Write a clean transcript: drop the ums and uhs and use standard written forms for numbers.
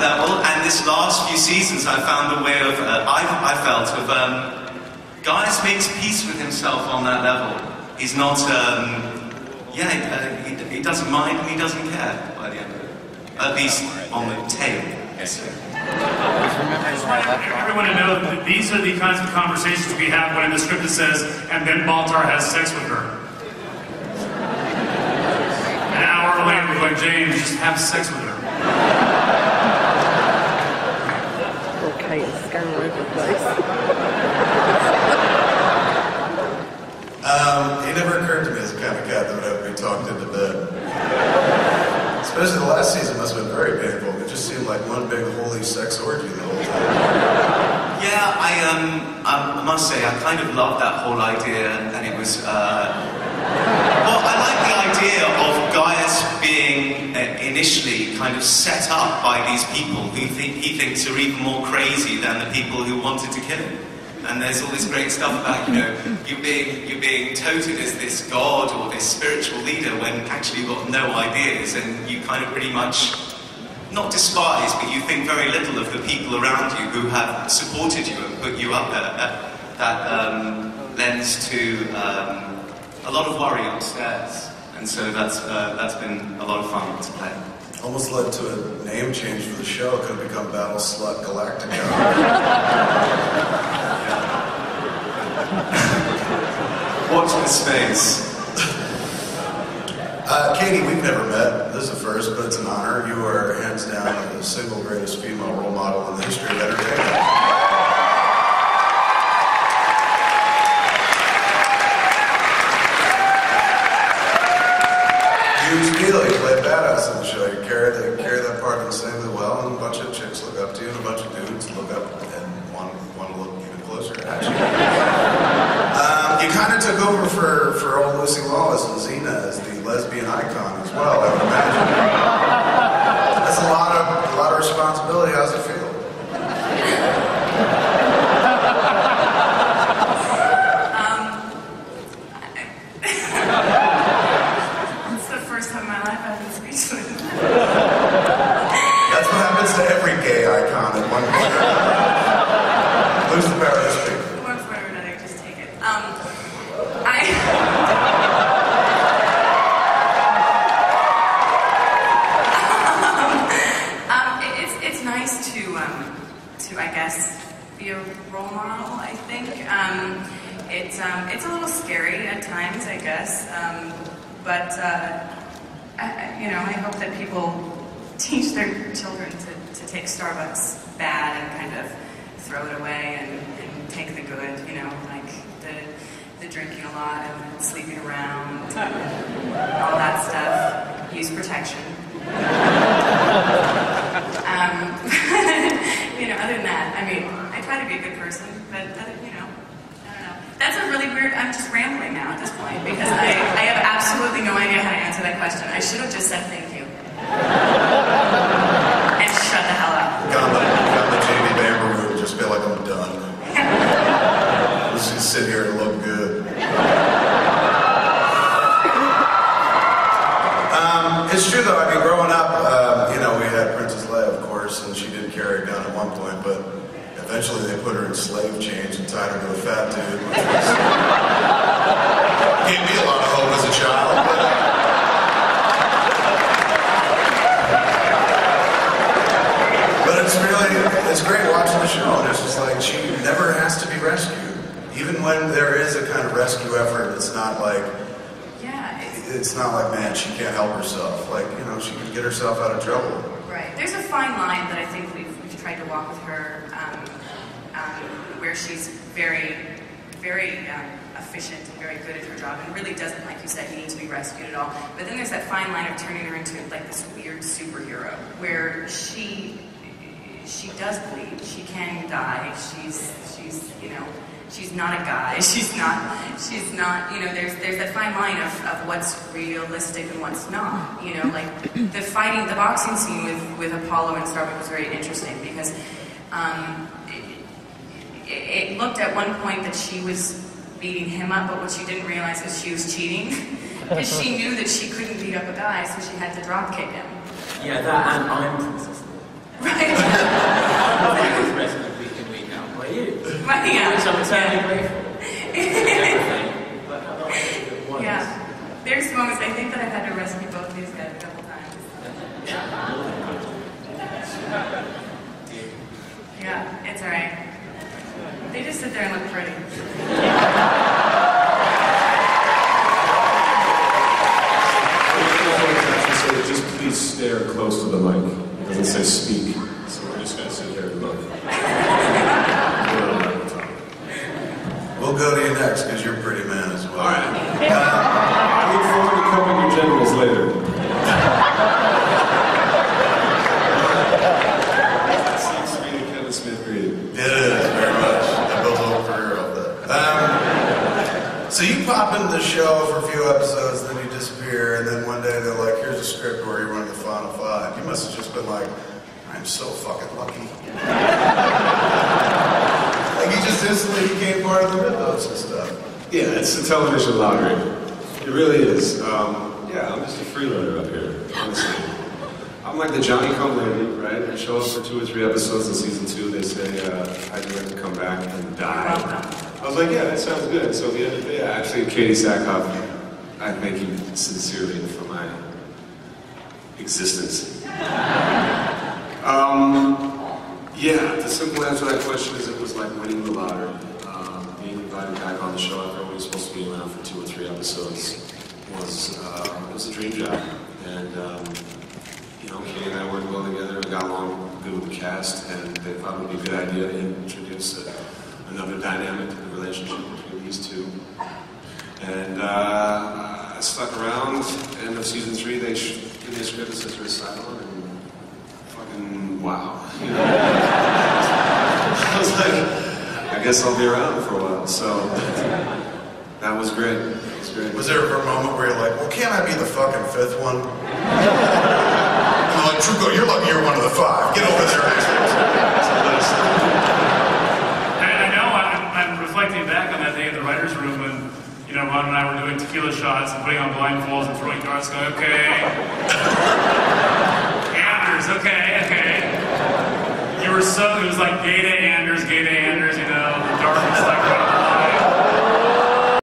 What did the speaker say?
level, and this last few seasons I found a way of, I felt, of Gaius makes peace with himself on that level. He's not, he doesn't mind and he doesn't care by the end of it. At least on the tail. Yes. I just want everyone to know that these are the kinds of conversations we have when in the script it says, and then Baltar has sex with her. An hour later, we're going, James, just have sex with her. Okay, it's going all over the place. It never occurred to me as a kind of cat that would have to be talked into bed. Especially the last season must have been very painful. It just seemed like one big holy sex orgy the whole time. Yeah, I must say, I kind of loved that whole idea, and it was, well, I like the idea of Gaius being initially kind of set up by these people who he thinks are even more crazy than the people who wanted to kill him. And there's all this great stuff about, you know, you being touted as this god or this spiritual leader when actually you've got no ideas, and you kind of pretty much, not despise, but you think very little of the people around you who have supported you and put you up there. That lends to a lot of worry upstairs. And so that's been a lot of fun to play. Almost led to a name change for the show. It could have become Battlestar Galactica. Watch the space. Katee, we've never met. This is a first, but it's an honor. You are hands down the single greatest female role model in the history of entertainment. Huge deal. You play badass on the show. You carry that part insanely well, and a bunch of chicks look up to you, and a bunch of dudes look up and want to look even closer at you. You kind of took over for old Lucy Lawless and Xena as the lesbian icon as well, I would imagine. That's a lot of responsibility. How's it feel? It's the first time in my life I've been speechless. That's what happens to every gay icon at one point. Lose the power to speak. One point or another, just take it. It's nice to I guess be a role model. I think it's a little scary at times, I guess, but I hope that people teach their children to take Starbucks bad and kind of throw it away and take the good, like the drinking a lot and sleeping around, all that stuff. Use protection. Other than that, I mean, I try to be a good person, but I don't know. That's a really weird, I'm just rambling now at this point, because I have absolutely no idea how to answer that question. I should have just said thank you. And shut the hell up. Got the Jamie Bamber room, just feel like I'm done. Let's just sit here and look good. It's true though, I mean, growing up, we had Princess Leia, of course, and she did carry a gun at one point, but eventually they put her in slave chains and tied her to a fat dude, which was, gave me a lot of hope as a child. But it's great watching the show, and it's just like, she never has to be rescued. Even when there is a kind of rescue effort, it's not like, man, she can't help herself. Like, she can get herself out of trouble. Right. There's a fine line that I think we've tried to walk with her, where she's very, very efficient and very good at her job, and really doesn't, like you said, need to be rescued at all. But then there's that fine line of turning her into like this weird superhero, where she does bleed. She can die. She's not a guy. She's not, there's that fine line of what's realistic and what's not, like the boxing scene with Apollo and Starbuck was very interesting because it looked at one point that she was beating him up, but what she didn't realize is she was cheating because she knew that she couldn't beat up a guy, so she had to drop kick him. Yeah, that and I'm Princess Right. The rest of the week and week out by you. Right, yeah. Which I'm entirely grateful. Yeah. There's moments I think that I've had to rescue both these guys a couple times. Yeah, it's alright. They just sit there and look pretty. Just please stare close to the mic. It doesn't say speak, so we're just going to sit here and look. We'll go to you next, because you're a pretty man as well. All right. I look forward to covering your genitals later. Seems to be the Kevin Smith greeting. It is, very much. I built a whole career off that. So you pop into the show for a few episodes, then you disappear, and then one day they're like, here's a script where you're one of the final 5. You must have just been like, I'm so fucking lucky. Like you just instantly became part of the mythos and stuff. Yeah, it's the television lottery. It really is. Yeah, I'm just a freeloader up here, honestly. I'm like the Johnny Come Lately, right? I show up for 2 or 3 episodes in season 2. They say, I'd like to come back and die. I was like, yeah, that sounds good. So at the end of the day, actually, Katee Sackhoff, I thank you sincerely for my existence. Yeah, the simple answer to that question is it was like winning the lottery. Being invited back on the show after we were supposed to be around for 2 or 3 episodes was a dream job. And you know, Katee and I worked well together and got along good with the cast, and they thought it would be a good idea to introduce another dynamic to the relationship between these two. And I stuck around. End of season 3, they gave me a script that says Asylum, and fucking wow. You know? I was like, I guess I'll be around for a while. So that was great. It was great. Was there ever a moment where you're like, well, can't I be the fucking 5th one? And they're like, Trucco, you're lucky you're one of the 5. Get over there. I know, I'm reflecting back on that day in the writer's room when, you know, Ron and I were doing tequila shots and putting on blindfolds and throwing darts, going, okay. Anders, okay. You were so, it was like gay to Anders, you know, the dark was like,